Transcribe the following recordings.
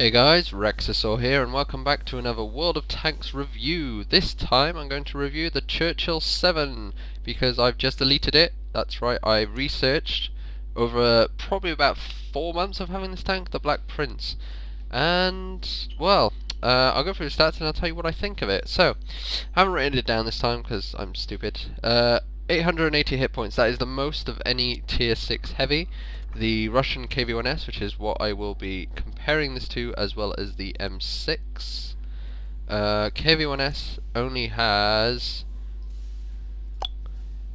Hey guys, Rexasaur here, and welcome back to another World of Tanks review. This time I'm going to review the Churchill VII, because I've just deleted it. That's right, I researched over probably about 4 months of having this tank, the Black Prince. And, well, I'll go through the stats and I'll tell you what I think of it. So, I haven't written it down this time because I'm stupid. 880 hit points, that is the most of any tier 6 heavy. The Russian KV-1S, which is what I will be comparing this to, as well as the M6. KV-1S only has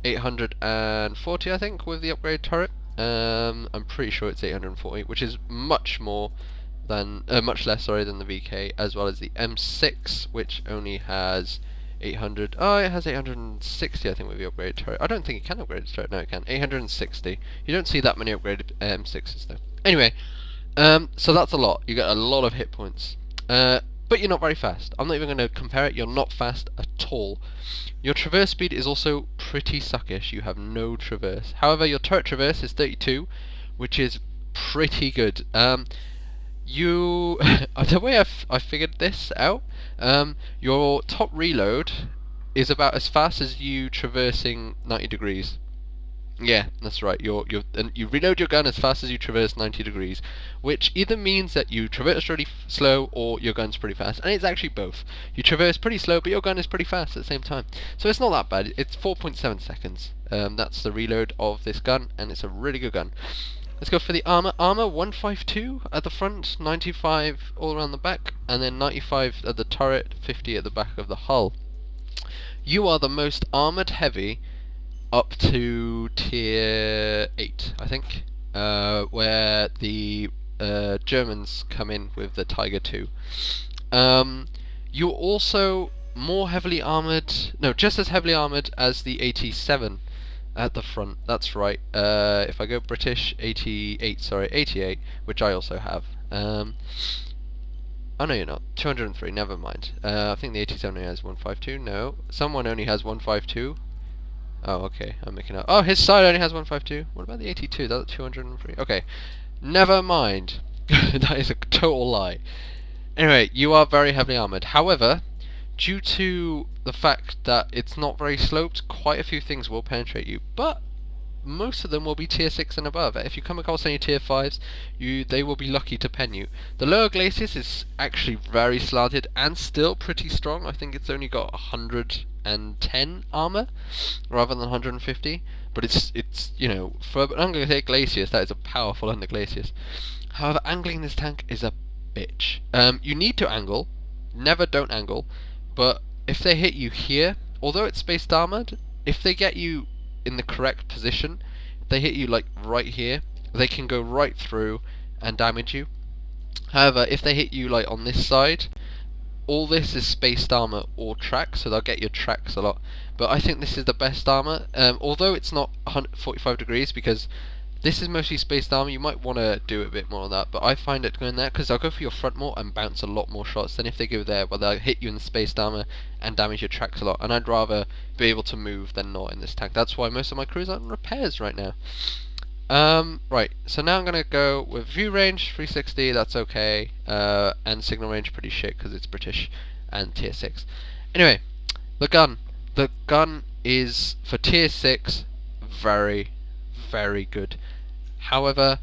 840, I think, with the upgrade turret. I'm pretty sure it's 840, which is much more than much less, sorry, than the VK, as well as the M6, which only has 800. Oh, it has 860, I think, with the upgraded turret. I don't think it can upgrade its turret. No, it can. 860. You don't see that many upgraded M6s though. Anyway, so that's a lot. You get a lot of hit points. But you're not very fast. I'm not even going to compare it. You're not fast at all. Your traverse speed is also pretty suckish. You have no traverse. However, your turret traverse is 32, which is pretty good. The way I figured this out, your top reload is about as fast as you traversing 90 degrees. Yeah, that's right. You reload your gun as fast as you traverse 90 degrees, which either means that you traverse really slow or your gun's pretty fast, and it's actually both. You traverse pretty slow, but your gun is pretty fast at the same time. So it's not that bad. It's 4.7 seconds. That's the reload of this gun, and it's a really good gun. Let's go for the armor. Armor 152 at the front, 95 all around the back, and then 95 at the turret, 50 at the back of the hull. You are the most armored heavy up to tier 8, I think, where the Germans come in with the Tiger II. You're also more heavily armored, no, just as heavily armored as the 87 at the front. That's right. If I go British, 88, which I also have. Oh no, you're not. 203. Never mind. I think the 87 only has 152. No, someone only has 152. Oh, okay. I'm making up. Oh, his side only has 152. What about the 82? That's 203. Okay, never mind. That is a total lie. Anyway, you are very heavily armored. However, due to the fact that it's not very sloped, quite a few things will penetrate you, but most of them will be tier 6 and above. If you come across any tier 5s, they will be lucky to pen you. The lower glacis is actually very slanted and still pretty strong. I think it's only got 110 armor rather than 150, but it's you know, for an Underglacius glacis, that is a powerful Underglacius. However, angling this tank is a bitch. You need to angle, never don't angle, but if they hit you here, although it's spaced armored, if they get you in the correct position, if they hit you like right here, they can go right through and damage you. However, if they hit you like on this side, all this is spaced armor or track, so they'll get your tracks a lot. But I think this is the best armor, although it's not 145 degrees, because this is mostly spaced armor. You might want to do a bit more on that, but I find it going there because they'll go for your front more and bounce a lot more shots than if they go there, where they'll hit you in the spaced armor and damage your tracks a lot. And I'd rather be able to move than not in this tank. That's why most of my crews are on repairs right now. Right, so now I'm going to go with view range 360, that's okay, and signal range pretty shit because it's British and tier 6. Anyway, the gun. The gun is, for tier 6, very, very good. However,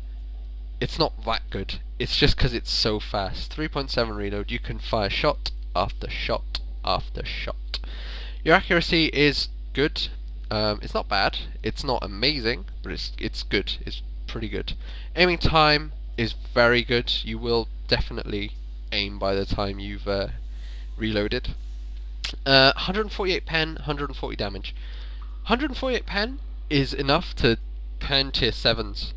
it's not that good. It's just because it's so fast. 3.7 reload, you can fire shot after shot after shot. Your accuracy is good. It's not bad. It's not amazing, but it's good. It's pretty good. Aiming time is very good. You will definitely aim by the time you've reloaded. 148 pen, 140 damage. 148 pen is enough to pen tier 7s,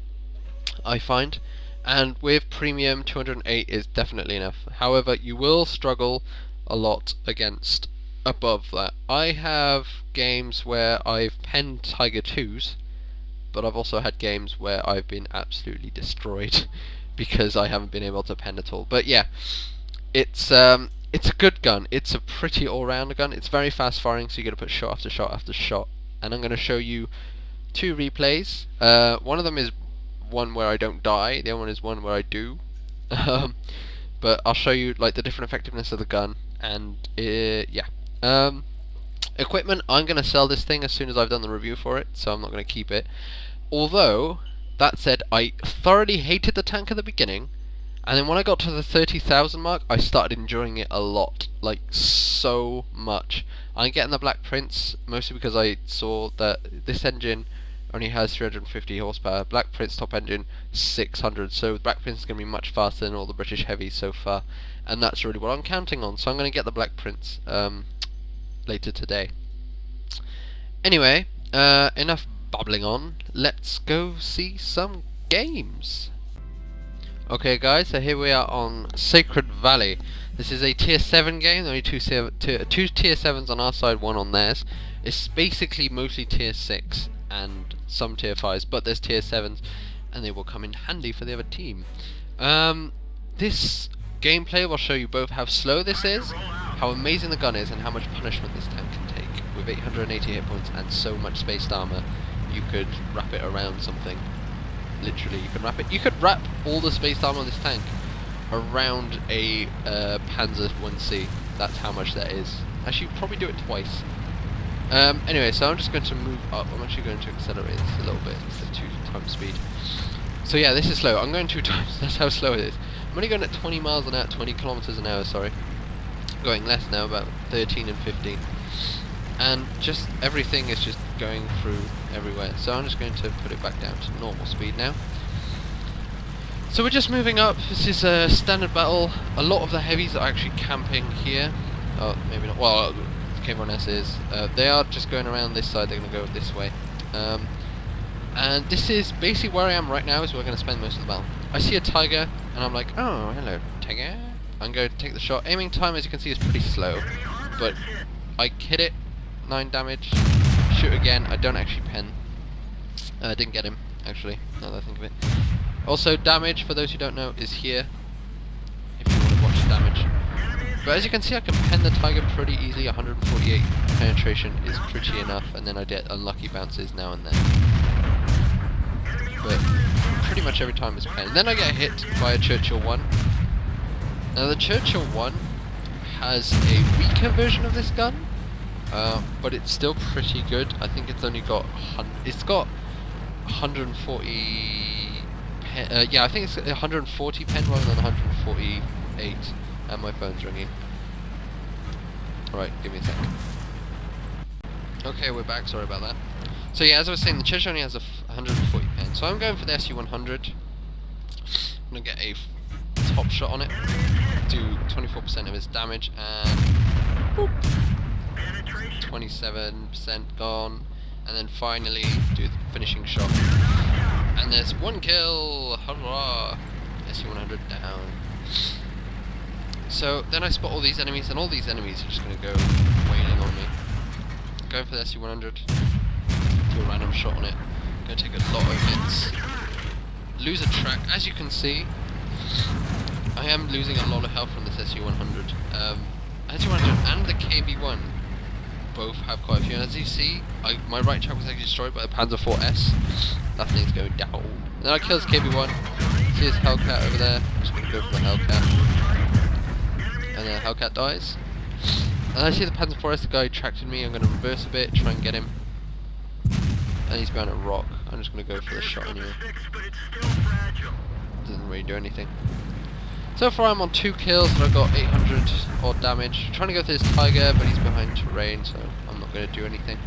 I find, and with premium 208 is definitely enough. However, you will struggle a lot against above that. I have games where I've penned Tiger 2s, but I've also had games where I've been absolutely destroyed because I haven't been able to pen at all. But yeah, it's a good gun. It's a pretty all-round gun. It's very fast firing, so you got to put shot after shot after shot. And I'm going to show you 2 replays. One of them is one where I don't die. The other one is one where I do. but I'll show you like the different effectiveness of the gun, and yeah. Equipment, I'm going to sell this thing as soon as I've done the review for it, so I'm not going to keep it. Although, that said, I thoroughly hated the tank at the beginning, and then when I got to the 30,000 mark, I started enjoying it a lot. Like, so much. I'm getting the Black Prince, mostly because I saw that this engine only has 350 horsepower. Black Prince top engine, 600, so Black Prince is going to be much faster than all the British heavies so far, and that's really what I'm counting on, so I'm going to get the Black Prince later today. Anyway, enough babbling on, let's go see some games. Okay guys, so here we are on Sacred Valley. This is a tier 7 game, only two tier 7s on our side, one on theirs. It's basically mostly tier 6 and some tier 5s, but there's tier 7s and they will come in handy for the other team. This gameplay will show you both how slow this is, how amazing the gun is, and how much punishment this tank can take. With 880 hit points and so much spaced armor, you could wrap it around something. Literally, you can wrap it. You could wrap all the spaced armor on this tank around a Panzer 1C. That's how much that is. Actually, you probably do it twice. Anyway, so I'm just going to move up. I'm actually going to accelerate this a little bit. It's 2 times speed. So yeah, this is slow. I'm going 2 times. That's how slow it is. I'm only going at 20 miles an hour, 20 kilometers an hour. Sorry, going less now, about 13 and 15. And just everything is just going through everywhere. So I'm just going to put it back down to normal speed now. So we're just moving up. This is a standard battle. A lot of the heavies are actually camping here. Oh, maybe not. Well, K1S is. They are just going around this side. They're going to go this way. And this is basically where I am right now. Is where we're going to spend most of the battle. I see a tiger, and I'm like, oh, hello, tiger. I'm going to take the shot. Aiming time, as you can see, is pretty slow, but I hit it. 9 damage. Shoot again. I don't actually pen. I didn't get him, actually, now that I think of it. Also, damage, for those who don't know, is here, if you want to watch the damage. But as you can see, I can pen the tiger pretty easily. 148 penetration is pretty enough, and then I get unlucky bounces now and then. But pretty much every time it's pen. And then I get hit by a Churchill 1. Now the Churchill 1 has a weaker version of this gun, but it's still pretty good. I think it's only got 140 pen, yeah, I think it's 140 pen rather than 148. And my phone's ringing. Alright, give me a sec. Okay, we're back, sorry about that. So yeah, as I was saying, the Churchill only has a 140 pen, so I'm going for the SU-100. I'm going to get a top shot on it, do 24% of its damage, and boop, 27% gone, and then finally do the finishing shot. And there's 1 kill! Hurrah! SU-100 down. So then I spot all these enemies, and all these enemies are just going to go wailing on me. Going for the SU-100, do a random shot on it. Going to take a lot of hits. Lose a track. As you can see, I am losing a lot of health from this SU-100. SU-100 and the KV-1 both have quite a few. And as you see, my right track was actually destroyed by the Panzer IV-S. That thing's going down. And then I kill his KV-1. See his Hellcat over there. I'm just going to go for the Hellcat. And then Hellcat dies. And I see the Panzer IV-S, the guy tracked me. I'm going to reverse a bit, try and get him. And he's behind a rock. I'm just going to go for the shot anyway. Doesn't really do anything. So far I'm on 2 kills, and I've got 800 odd damage. Trying to go through this tiger, but he's behind terrain, so I'm not going to do anything.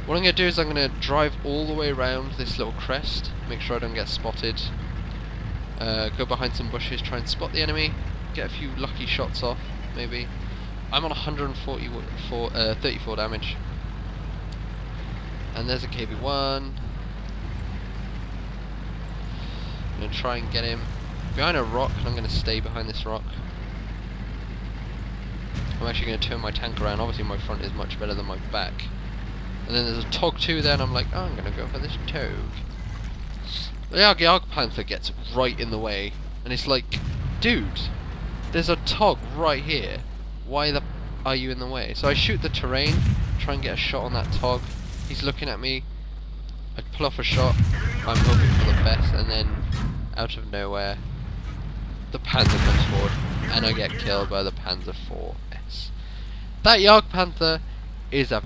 What I'm going to do is I'm going to drive all the way around this little crest, make sure I don't get spotted. Go behind some bushes, try and spot the enemy, get a few lucky shots off, maybe. I'm on 34 damage. And there's a KV-1. I'm going to try and get him behind a rock, and I'm going to stay behind this rock. I'm actually going to turn my tank around. Obviously my front is much better than my back. And then there's a TOG 2 there, and I'm like, oh, I'm going to go for this TOG. The Arg Panther gets right in the way, and it's like, dude, there's a TOG right here. Why are you in the way? So I shoot the terrain, try and get a shot on that TOG. He's looking at me. I pull off a shot. I'm hoping for the best, and then out of nowhere, the Panther comes forward, and I get killed by the Panther 4S. That Jagd Panther is a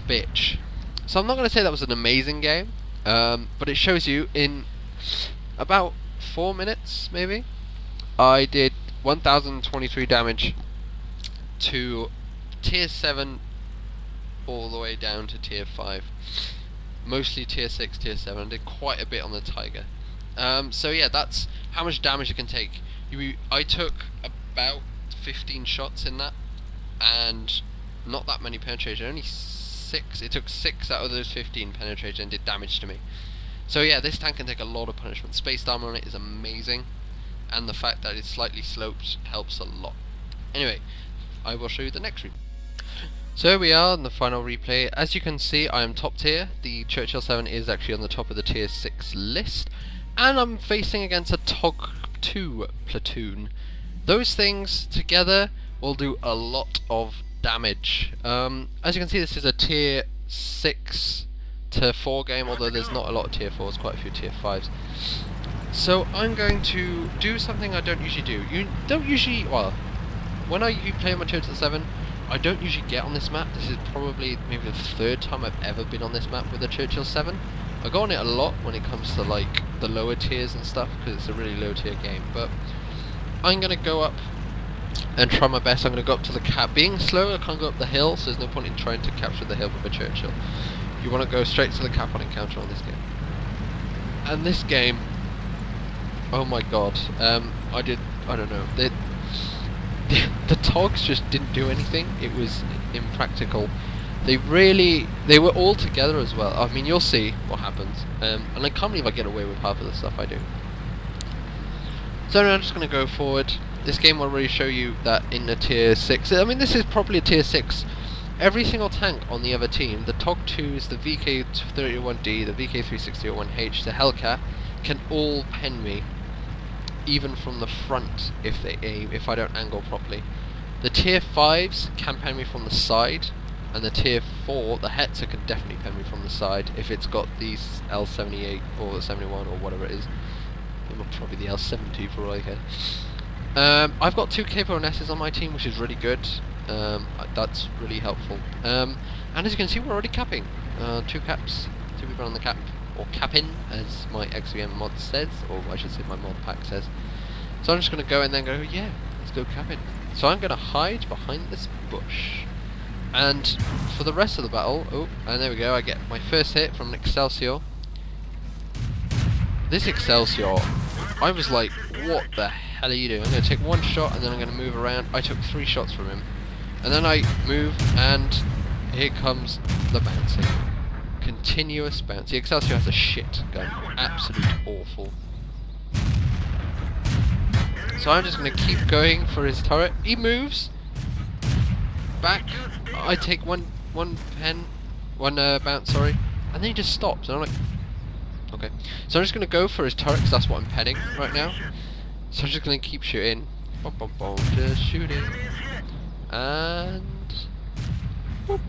bitch. So I'm not going to say that was an amazing game, but it shows you in about 4 minutes, maybe, I did 1023 damage to tier 7 all the way down to tier 5. Mostly tier 6, tier 7. I did quite a bit on the Tiger. So yeah, that's how much damage you can take. I took about 15 shots in that, and not that many penetration, only 6. It took 6 out of those 15 penetration and did damage to me. So yeah, this tank can take a lot of punishment. Spaced armor on it is amazing, and the fact that it's slightly sloped helps a lot. Anyway, I will show you the next replay. So here we are in the final replay. As you can see, I am top tier. The Churchill VII is actually on the top of the tier 6 list, and I'm facing against a TOG 2 platoon. Those things together will do a lot of damage. As you can see, this is a tier 6 to 4 game, although there's not a lot of tier 4s, quite a few tier 5s. So I'm going to do something I don't usually do. You don't usually, well, when I play on my Churchill VII, I don't usually get on this map. This is probably maybe the 3rd time I've ever been on this map with the Churchill VII. I go on it a lot when it comes to like the lower tiers and stuff, because it's a really low tier game, but I'm going to go up and try my best. I'm going to go up to the cap. Being slow, I can't go up the hill, so there's no point in trying to capture the hill with a Churchill. You want to go straight to the cap on encounter on this game. And this game, oh my god, I don't know, the TOGs just didn't do anything. It was impractical. They were all together as well. I mean, you'll see what happens, and I can't believe I get away with half of the stuff I do. So now I'm just going to go forward. This game will really show you that in a tier 6, I mean this is probably a tier 6, every single tank on the other team, the TOG 2s, the VK31D, the VK36001H, the Hellcat, can all pen me, even from the front if they aim, if I don't angle properly. The tier 5s can pen me from the side, and the tier 4, the Hetzer, can definitely pen me from the side if it's got the L78 or the 71 or whatever it is. Probably the L70 for all I care. I've got 2 K4Ns on my team, which is really good. That's really helpful. And as you can see, we're already capping. 2 caps, 2 people on the cap, or capping, as my XVM mod says, or I should say my mod pack says. So I'm just going to go and then go, yeah, let's go capping. So I'm going to hide behind this bush. And for the rest of the battle, oh, and there we go, I get my first hit from an Excelsior. This Excelsior, I was like, what the hell are you doing? I'm going to take 1 shot and then I'm going to move around. I took 3 shots from him. And then I move and here comes the bouncing. Continuous bounce. The Excelsior has a shit gun. Absolute awful. So I'm just going to keep going for his turret. He moves. Back. I take one bounce, sorry. And then he just stops. And I'm like, okay. So I'm just going to go for his turret because that's what I'm penning right now. So I'm just going to keep shooting. Boom, boom, boom. Just shooting. And... whoop.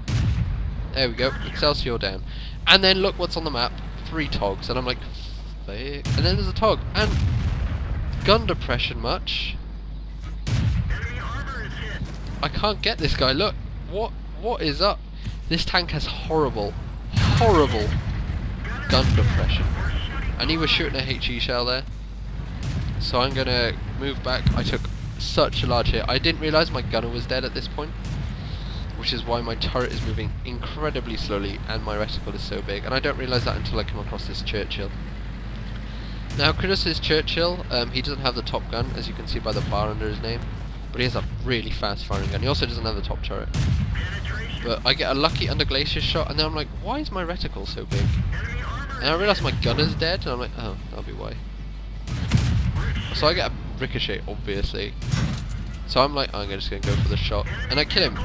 There we go. Excelsior down. And then look what's on the map. 3 TOGs. And I'm like, and then there's a TOG. And gun depression much. I can't get this guy. Look. What is up? This tank has horrible gun depression. And he was shooting a HE shell there. So I'm gonna move back. I took such a large hit. I didn't realise my gunner was dead at this point, which is why my turret is moving incredibly slowly and my reticle is so big. And I don't realise that until I come across this Churchill. Now Kratos' Churchill, he doesn't have the top gun, as you can see by the bar under his name, but he has a really fast firing gun. He also doesn't have the top turret. But I get a lucky under glacier shot, and then I'm like, why is my reticle so big? And I realise my gunner's dead, and I'm like, oh, that'll be why. So I get a ricochet, obviously. So I'm like, I'm just going to go for the shot, and I kill him.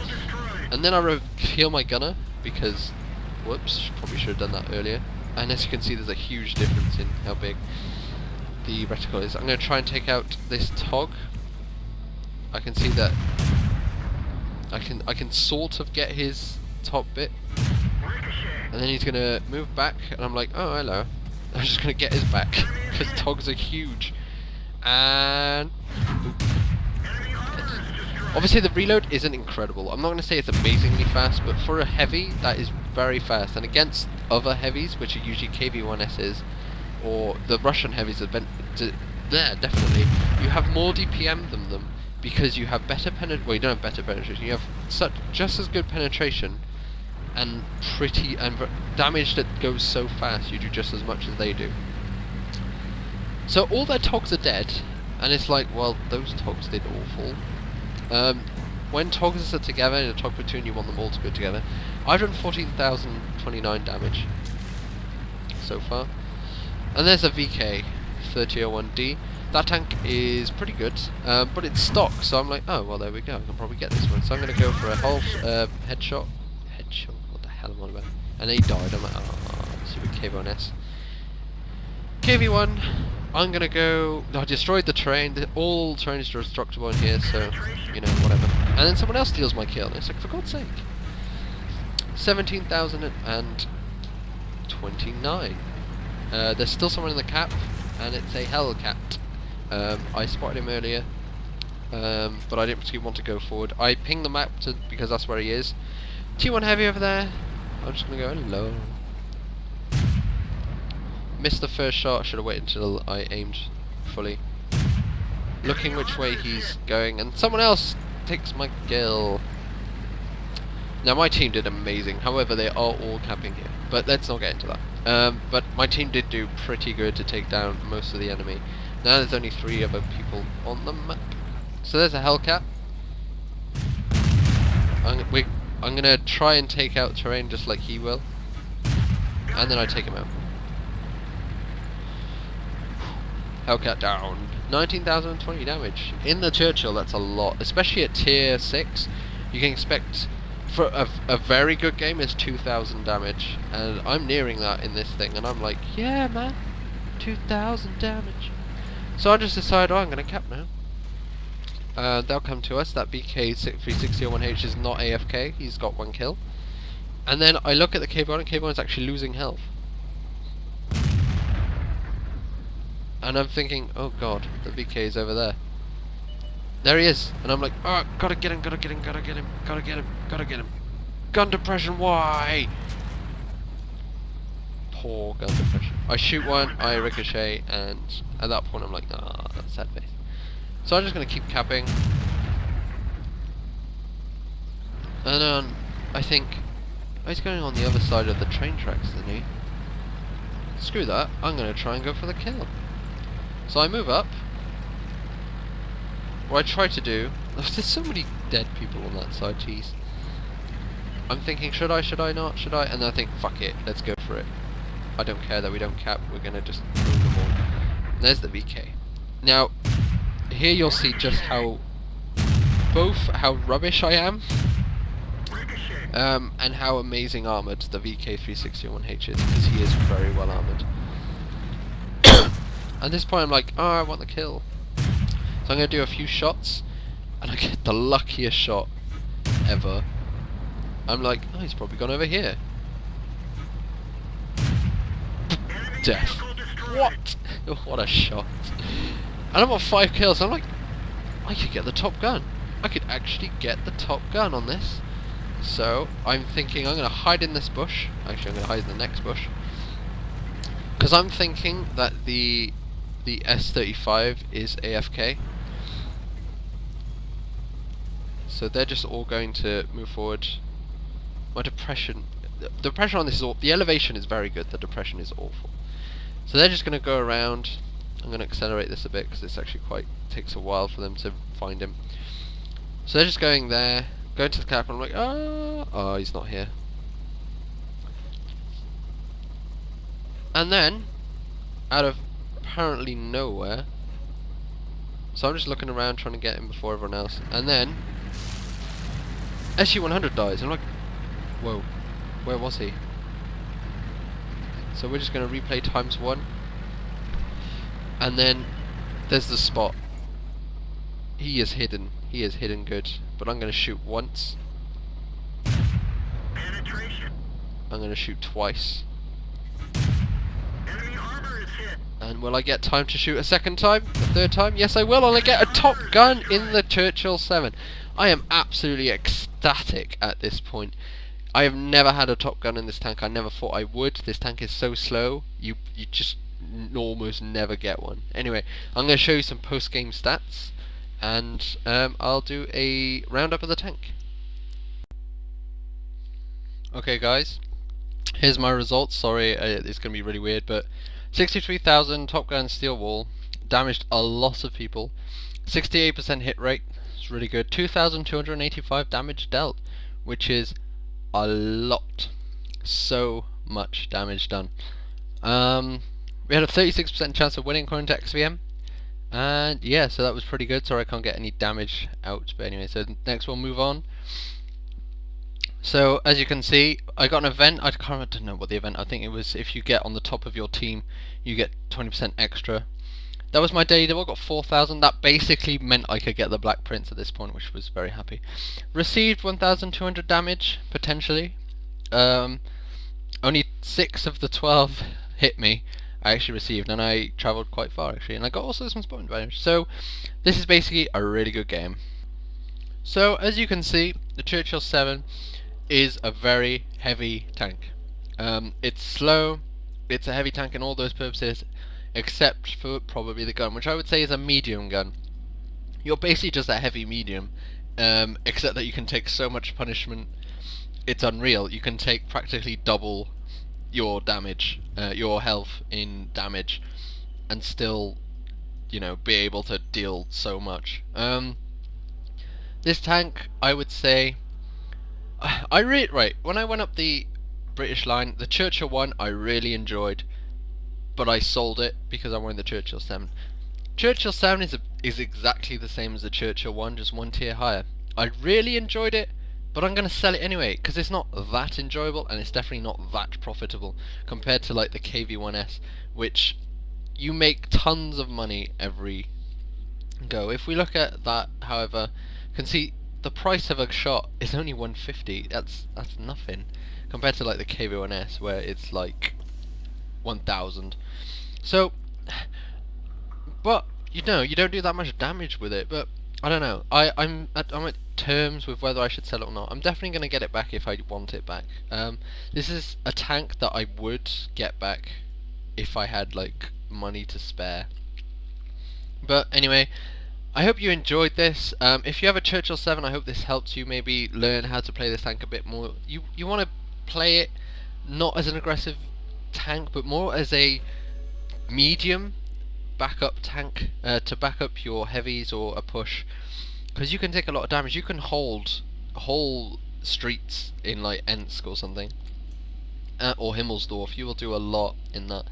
And then I heal my gunner, because, whoops, probably should have done that earlier. And as you can see, there's a huge difference in how big the reticle is. I'm going to try and take out this TOG. I can see that I can sort of get his top bit, and then he's gonna move back, and I'm like, oh hello. I'm just gonna get his back because TOGs are huge, and Obviously the reload isn't incredible. I'm not going to say it's amazingly fast, but for a heavy, that is very fast. And against other heavies, which are usually KV-1Ss, or the Russian heavies, there, definitely, you have more DPM than them, because you have better penetration. Well, you don't have better penetration, you have just as good penetration, and damage that goes so fast, you do just as much as they do. So all their togs are dead, and it's like, well, those togs did awful. When togs are together in a tog platoon, you want them all to go together. I've done 14,029 damage so far. And there's a VK 3001D. That tank is pretty good, but it's stock, so I'm like, oh, well, there we go, I can probably get this one. So I'm going to go for a whole headshot. Headshot? What the hell am I on about? And he died. I'm like, oh, stupid KV-1S. KV-1, I'm going to go... I destroyed the terrain. All terrain is destructible in here, so, you know, whatever. And then someone else steals my kill, and it's like, for God's sake. 17,029. There's still someone in the cap, and it's a Hellcat. I spotted him earlier, but I didn't particularly want to go forward. I pinged the map because that's where he is. T1 heavy over there. I'm just going to go hello. Missed the first shot. I should have waited until I aimed fully. Looking which way he's going, and someone else takes my kill. Now my team did amazing, however they are all camping here, but let's not get into that. But my team did do pretty good to take down most of the enemy. Now there's only 3 other people on the map. So there's a Hellcat. I'm going to try and take out terrain just like he will, and then I take him out. Hellcat down. 19,020 damage. In the Churchill, that's a lot. Especially at tier 6, you can expect... For a very good game is 2,000 damage, and I'm nearing that in this thing, and I'm like, yeah man, 2,000 damage. So I just decided, oh, I'm going to cap now. They'll come to us. That BK360-01H is not AFK, he's got 1 kill. And then I look at the KV-1, and KV-1 is actually losing health. And I'm thinking, oh god, the BK is over there. There he is, and I'm like, oh, gotta get him, gotta get him, gotta get him, gotta get him, gotta get him. Gun depression, why? Poor gun depression. I shoot one, I ricochet, and at that point I'm like, nah, that's sad face. So I'm just gonna keep capping. And I think, oh, he's going on the other side of the train tracks, isn't he? Screw that, I'm gonna try and go for the kill. So I move up. What I try to do... There's so many dead people on that side, jeez. I'm thinking, should I not, should I? And then I think, fuck it, let's go for it. I don't care that we don't cap, we're gonna just move them all. And there's the VK. Now, here you'll see just how... both how rubbish I am, and how amazing armoured the VK360-01H is, because he is very well armoured. At this point I'm like, oh, I want the kill. So I'm going to do a few shots, and I get the luckiest shot ever. I'm like, oh, he's probably gone over here. Death. What? What a shot. And I'm on 5 kills, so I'm like, I could get the top gun. I could actually get the top gun on this. So I'm thinking I'm going to hide in this bush. Actually, I'm going to hide in the next bush. Because I'm thinking that the S-35 is AFK. So they're just all going to move forward. My depression... The depression on this is awful. The elevation is very good, the depression is awful. So they're just going to go around. I'm going to accelerate this a bit because it's actually quite... takes a while for them to find him. So they're just going there, going to the cap, and I'm like, oh, he's not here. And then, out of apparently nowhere, so I'm just looking around trying to get him before everyone else, and then SU-100 dies. I'm like, whoa, where was he? So we're just going to replay ×1, and then there's the spot. He is hidden good, but I'm going to shoot once. Penetration. I'm going to shoot twice. Enemy armor is hit. And will I get time to shoot a second time? A third time? Yes, I will, and I get a top gun in the Churchill VII. I am absolutely ecstatic at this point. I have never had a Top Gun in this tank. I never thought I would. This tank is so slow. You just almost never get one. Anyway, I'm going to show you some post-game stats, and I'll do a roundup of the tank. Okay, guys. Here's my results. Sorry, it's going to be really weird, but 63,000 Top Gun steel wall, damaged a lot of people, 68% hit rate. It's really good. 2,285 damage dealt, which is a lot. So much damage done. We had a 36% chance of winning according to XVM, and yeah, so that was pretty good. Sorry I can't get any damage out, but anyway, so next we'll move on. So as you can see, I got an event. I don't know what the event. I think it was if you get on the top of your team, you get 20% extra. That was my daily double. Got 4,000. That basically meant I could get the Black Prince at this point, which was very happy. Received 1,200 damage potentially. Only 6 of the 12 hit me. I actually received, and I travelled quite far actually, and I got also some spotting advantage. So this is basically a really good game. So as you can see, the Churchill VII is a very heavy tank. It's slow, it's a heavy tank in all those purposes, except for probably the gun, which I would say is a medium gun. You're basically just a heavy medium, except that you can take so much punishment, it's unreal. You can take practically double your damage, your health in damage, and still, you know, be able to deal so much. This tank, I would say, right, when I went up the British line, the Churchill 1 I really enjoyed, but I sold it because I wanted the Churchill 7. Churchill 7 is exactly the same as the Churchill 1, just one tier higher. I really enjoyed it, but I'm going to sell it anyway, because it's not that enjoyable, and it's definitely not that profitable, compared to like the KV-1S, which you make tons of money every go. If we look at that, however, you can see the price of a shot is only 150. That's nothing compared to like the KV-1S, where it's like 1,000. So, but you know, you don't do that much damage with it. But I don't know. I'm at terms with whether I should sell it or not. I'm definitely going to get it back if I want it back. This is a tank that I would get back if I had like money to spare. But anyway, I hope you enjoyed this. If you have a Churchill 7, I hope this helps you maybe learn how to play this tank a bit more. You want to play it not as an aggressive tank, but more as a medium backup tank to back up your heavies or a push, because you can take a lot of damage. You can hold whole streets in like Ensk or something, or Himmelsdorf. You will do a lot in that.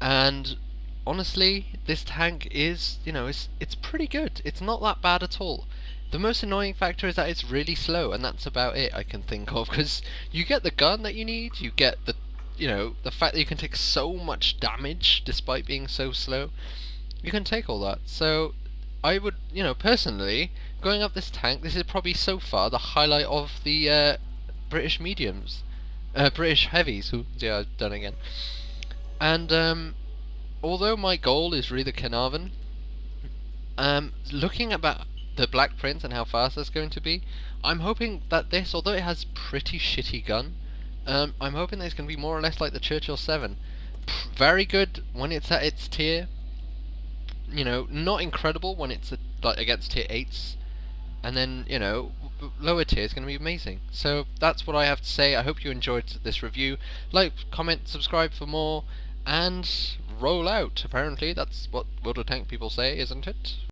And honestly, this tank is, you know, it's pretty good. It's not that bad at all. The most annoying factor is that it's really slow, and that's about it I can think of, because you get the gun that you need, you get the, you know, the fact that you can take so much damage despite being so slow. You can take all that. So I would, you know, personally, going up this tank, this is probably so far the highlight of the British mediums, British heavies. Ooh, yeah, I've done it again. And although my goal is really Carnarvon, looking about the Black Prince and how fast that's going to be, I'm hoping that this, although it has pretty shitty gun, I'm hoping that it's going to be more or less like the Churchill 7. Very good when it's at its tier, you know, not incredible when it's like against tier 8s, and then, you know, lower tier is going to be amazing. So that's what I have to say. I hope you enjoyed this review. Like, comment, subscribe for more, and roll out. Apparently that's what World of Tank people say, isn't it?